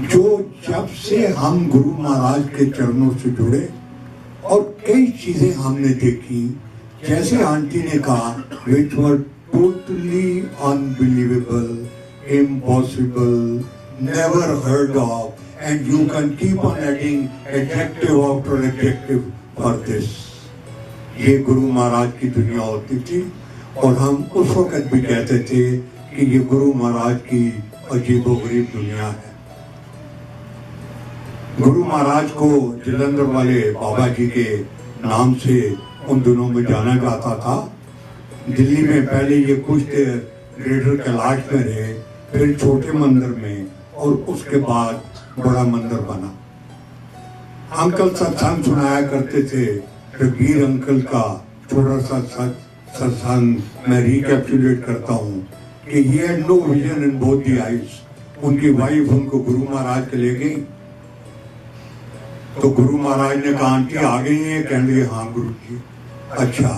जो जब से हम गुरु महाराज के चरणों से जुड़े और कई चीजें हमने देखी, जैसे आंटी ने कहा, which were totally unbelievable, impossible, never heard of, and you can keep on adding adjective after adjective for this. ये गुरु महाराज की दुनिया होती थी और हम उस वक्त भी कहते थे कि ये गुरु महाराज की अजीबोगरीब दुनिया है। गुरु महाराज को जलंधर वाले बाबा जी के नाम से उन दिनों में जाना जाता था। दिल्ली में पहले ये कुछ देर ग्रेटर कैलाश में रहे, फिर छोटे मंदिर में और उसके बाद बड़ा मंदिर बना। अंकल सत्संग सुनाया करते थे। रघुवीर अंकल का छोटा सा सत्संग मैं रिकैप्चुलेट करता हूँ कि he had no vision in both the eyes। उनकी वाइफ उनको गुरु महाराज के ले गई तो गुरु महाराज ने कहा आंटी आ गई है? कहने लगे हाँ गुरु जी। अच्छा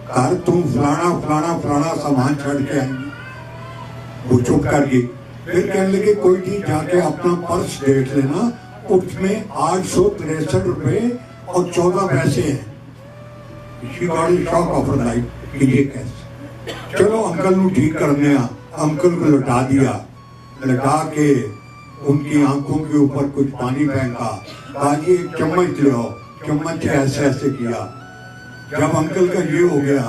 कर तुम फलाना फलाना फलाना सामान छड़ के आएंगे। वो चुप कर गई। फिर कहने लगे कोई नहीं, जाके अपना पर्स देख लेना, उसमें 863 रुपए और 14 पैसे हैं। She got a shock of her life कि ये कैसे। चलो अंकल ਨੂੰ ठीक करने अंकल को लौटा दिया, लगा के उनकी आंखों के ऊपर कुछ पानी फेंका, कहा जी एक चम्मच ले आओ। चम्मच से ऐसे ऐसे किया। जब अंकल का ये हो गया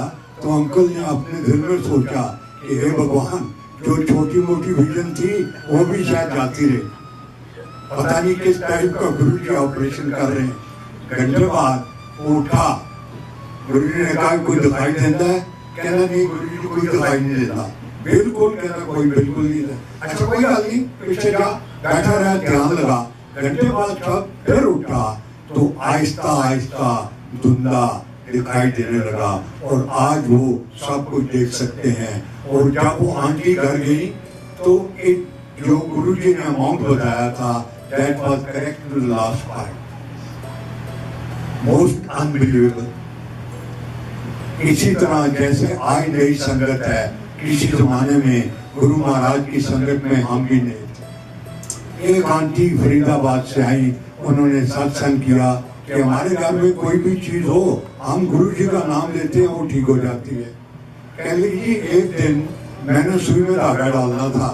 तो अंकल ने अपने दिल में सोचा कि हे भगवान, जो छोटी मोटी विजन थी वो भी शायद जाती रहे। पता नहीं किस टाइप का गुरु जी ऑपरेशन कर रहे हैं। घंटे बाद वो उठा। गुरु जी ने कहा कोई दिखाई देता है? कहना नहीं गुरु जी कोई दिखाई नहीं देता। बिल्कुल कहना कोई बिल्कुल नहीं देता। अच्छा कोई बात नहीं, पीछे जा, बैठा रहा, ध्यान लगा। घंटे बाद जब फिर उठा तो आहिस्ता आहिस्ता धुंधला दिखाई देने लगा और आज वो सब कुछ देख सकते हैं। और जब वो आंटी घर गई तो एक जो गुरु जी ने अमाउंट बताया था, that was correct to the last part. Most unbelievable। इसी तरह जैसे आज नई संगत है, किसी जमाने में गुरु महाराज की संगत में हम भी नहीं थे। एक आंटी फरीदाबाद से आई, उन्होंने सत्संग किया कि हमारे घर में कोई भी चीज हो, हम गुरु जी का नाम लेते हैं, वो ठीक हो जाती है। कह लीजिए एक दिन मैंने सुई में धागा डालना था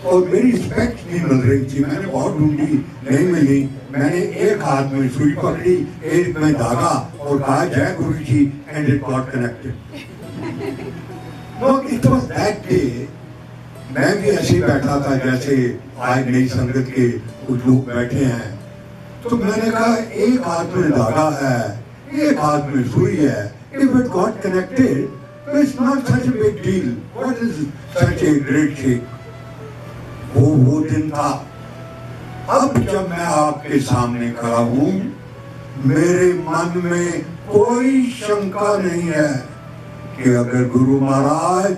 और मेरी स्पेक्ट नहीं मिल रही थी। मैंने बहुत ढूंढी, नहीं मिली। मैंने एक हाथ में सुई पकड़ी, एक में धागा और कहा जय गुरु जी, and it got connected. It was that day. मैं भी ऐसे ही बैठा था जैसे आज नई संगत के कुछ लोग बैठे हैं। तो मैंने कहा एक हाथ में धागा है, एक हाथ में सुई है। If it got connected it's not such a big deal. What is such a great thing. वो दिन था। अब जब मैं आपके सामने खड़ा हूं, मेरे मन में कोई शंका नहीं है कि अगर गुरु महाराज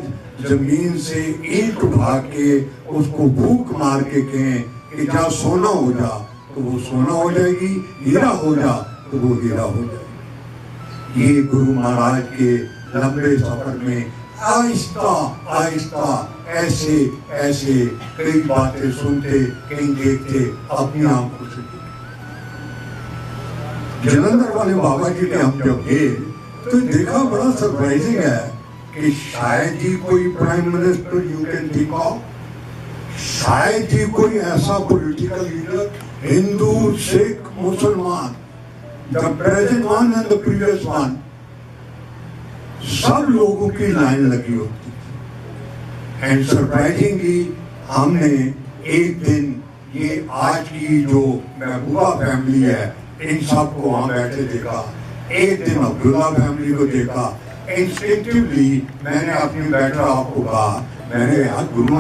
जमीन से ईंट उठा के उसको भूख मार के कहें कि जा सोना हो जा, तो वो सोना हो जाएगी, हीरा हो जा तो वो हीरा हो जाएगी। ये गुरु महाराज के लंबे सफर में आहिस्ता आहिस्ता ऐसे ऐसे कई बातें सुनते, कहीं देखते, अपनी आंखों से। जलंधर वाले बाबा जी के हम जब गए तो देखा बड़ा सरप्राइजिंग है कि शायद ही कोई prime minister you can think of, शायद ही कोई ऐसा पॉलिटिकल लीडर, हिंदू सिख मुसलमान, the present one and the previous one, सब लोगों की लाइन लगी होती। एंड सरप्राइजिंगली हमने एक दिन ये आज की जो महबूबा फैमिली है, इन सब को वहां बैठे देखा। एक दिन अब्दुल्ला फैमिली को देखा। इंस्टिंक्टिवली मैंने अपनी बैठा आपको कहा, मैंने यार गुरु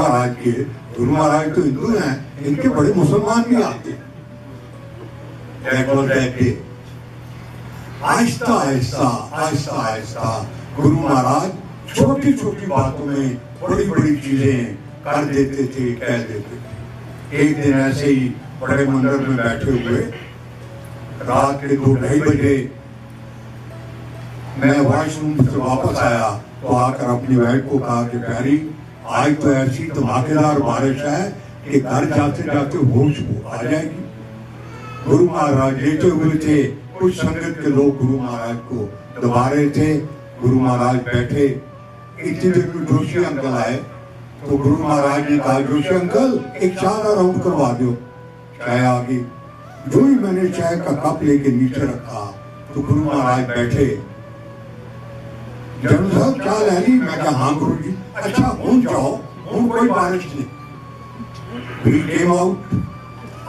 महाराज तो हिंदू हैं, इनके बड़े मुसलमान भी आते हैं। आहिस्ता आहिस्ता आहिस्ता आहिस्ता गुरु महाराज छोटी छोटी बातों में बड़ी बड़ी चीजें कर देते थे, कह देते थे। एक दिन ऐसे ही बड़े मंदिर में बैठे हुए रात के 2-2:30 बजे मैं वॉशरूम से वापस आया तो आकर अपनी वाइफ को कहा कि प्यारी आज तो ऐसी धमाकेदार बारिश है कि घर जाते जाते होश आ जाएगी। गुरु महाराज लेटे हुए थे, कुछ संगत के लोग गुरु महाराज को दबा रहे थे। गुरु महाराज बैठे, इतनी देर में जोशी अंकल आए तो गुरु महाराज ने कहा, जोशी अंकल एक चाय का राउंड करवा दो। चाय आ गई। जो ही मैंने चाय का कप लेके नीचे रखा तो गुरु महाराज बैठे, जनरल साहब चाय ले ली? मैं कहा हाँ गुरु जी। अच्छा हूं जाओ, हूं कोई बारिश नहीं। We came out,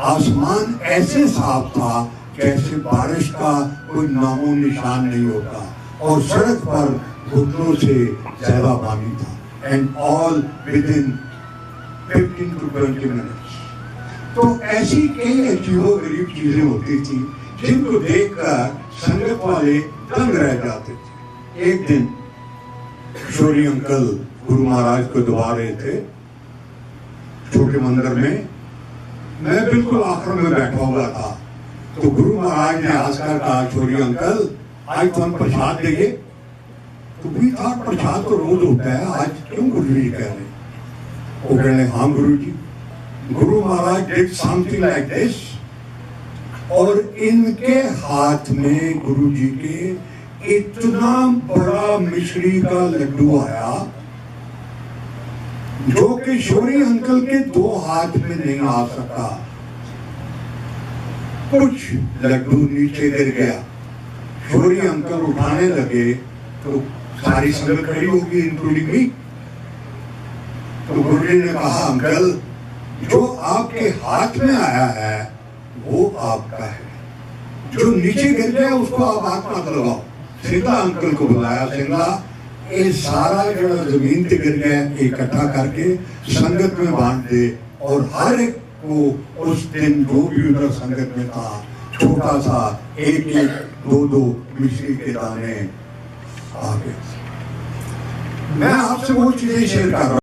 आसमान ऐसे साफ था जैसे बारिश का कोई नामो निशान नहीं होता, और सड़क पर घुटनों से ज्यादा पानी था। And all with in 15 to 20 minutes। तो ऐसी कई अजीबोगरीब चीजें होती थी जिनको देखकर संगत वाले दंग रह जाते थे। एक दिन शौरी अंकल गुरु महाराज को दबा रहे थे छोटे मंदिर में। मैं बिल्कुल आखिर में बैठा हुआ था तो गुरु महाराज ने हंसकर कहा, शौरी अंकल आज तो हम प्रसाद देंगे। तो भी था, प्रसाद तो रोज होता है, आज क्यों गुरु जी कह रहे? वो कह रहे हाँ गुरु जी। Guru Maharaj did something like this, और इनके हाथ में गुरु जी के इतना बड़ा मिश्री का लड्डू आया जो कि शौरी अंकल के 2 हाथ में नहीं आ सका। कुछ लड्डू नीचे गिर गया। शौरी अंकल उठाने लगे तो सारी संगत खड़ी होगी, इंक्लूडिंग मी। तो गुरु जी ने कहा, अंकल जो आपके हाथ में आया है वो आपका है, जो नीचे गिर गया उसको आप हाथ मत लगाओ। सिंगला अंकल को बुलाया, सिंगला ये सारा जो जमीन पे गिर गया इकट्ठा करके संगत में बांट दे, और हर एक को उस दिन जो भी उधर संगत में था छोटा सा 1-1, 2-2 मिश्री के दाने आ गए। मैं आपसे वो चीजें शेयर कर रहा हूं।